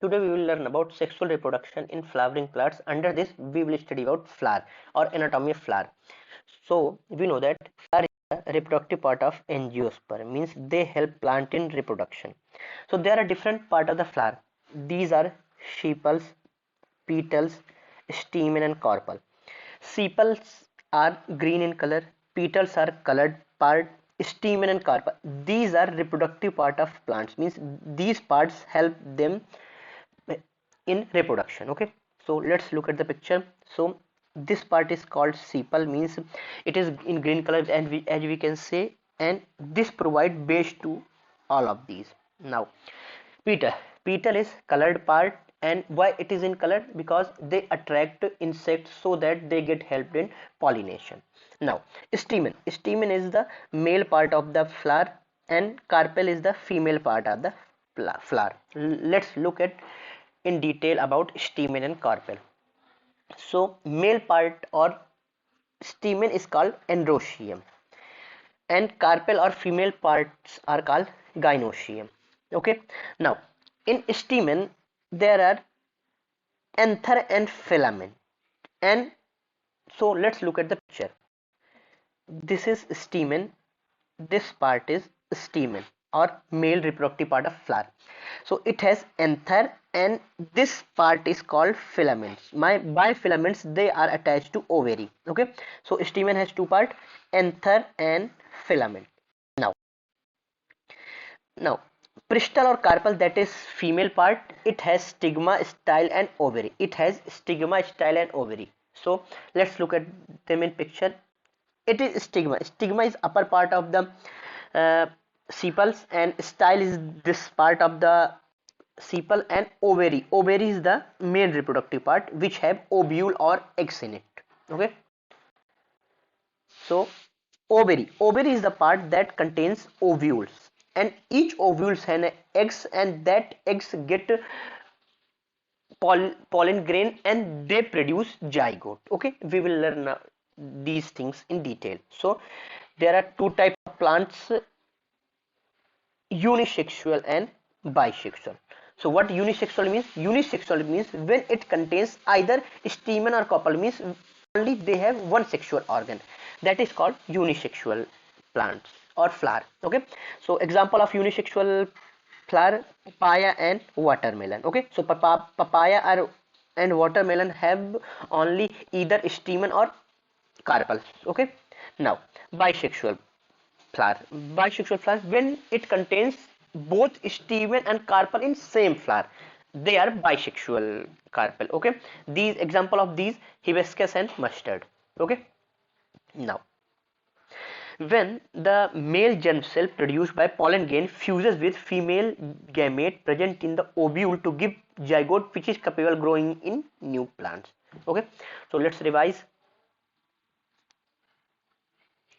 Today we will learn about sexual reproduction in flowering plants. Under this we will study about flower or anatomy of flower. So we know that flower is the reproductive part of angiosperm, means they help plant in reproduction. So there are different part of the flower. These are sepals, petals, stamen and carpel. Sepals are green in color, petals are colored part, stamen and carpel. These are reproductive part of plants, means these parts help them in reproduction. Okay, so let's look at the picture. So this part is called sepal, means it is in green color, and as we can say, and this provide base to all of these. Now petal, petal is colored part, and why it is in color? Because they attract insects so that they get helped in pollination. Now stamen, stamen is the male part of the flower and carpel is the female part of the flower. Let's look at in detail about stamen and carpel. So male part or stamen is called androecium and carpel or female parts are called gynoecium. Okay, now in stamen there are anther and filament, and so let's look at the picture. This is stamen, this part is stamen or male reproductive part of flower. So it has anther and this part is called filaments. By filaments they are attached to ovary. Okay, so stamen has two part, anther and filament. Now pistil or carpel, that is female part, it has stigma, style and ovary. It has stigma, style and ovary. So let's look at them in picture. It is stigma, stigma is upper part of the sepals and style is this part of the sepal, and ovary, ovary is the main reproductive part which have ovule or eggs in it. Okay, so ovary is the part that contains ovules, and each ovules has eggs, and that eggs get pollen grain and they produce zygote. Okay, we will learn these things in detail. So there are two types of plants, unisexual and bisexual. So what unisexual means? Unisexual means when it contains either stamen or carpel, means only they have one sexual organ. That is called unisexual plants or flower. Okay, so example of unisexual flower, papaya and watermelon. Okay, so papaya are and watermelon have only either stamen or carpel. Okay, now bisexual flower, bisexual flower when it contains both stamen and carpel in same flower, they are bisexual carpel. Okay, these example of these hibiscus and mustard. Okay, now when the male germ cell produced by pollen grain fuses with female gamete present in the ovule to give zygote which is capable growing in new plants. Okay, so let's revise.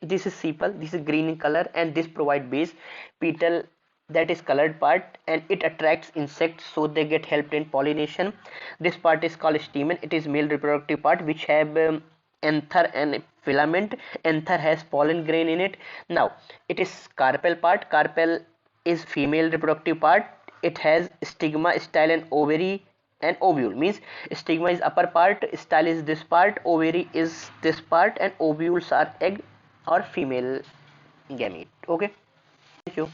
This is sepal, this is green in color, and this provide base. Petal, that is colored part, and it attracts insects so they get helped in pollination. This part is called stamen, it is male reproductive part which have anther and filament. Anther has pollen grain in it. Now it is carpel part, carpel is female reproductive part, it has stigma, style and ovary and ovule, means stigma is upper part, style is this part, ovary is this part, and ovules are egg or female gamete. Okay, thank you.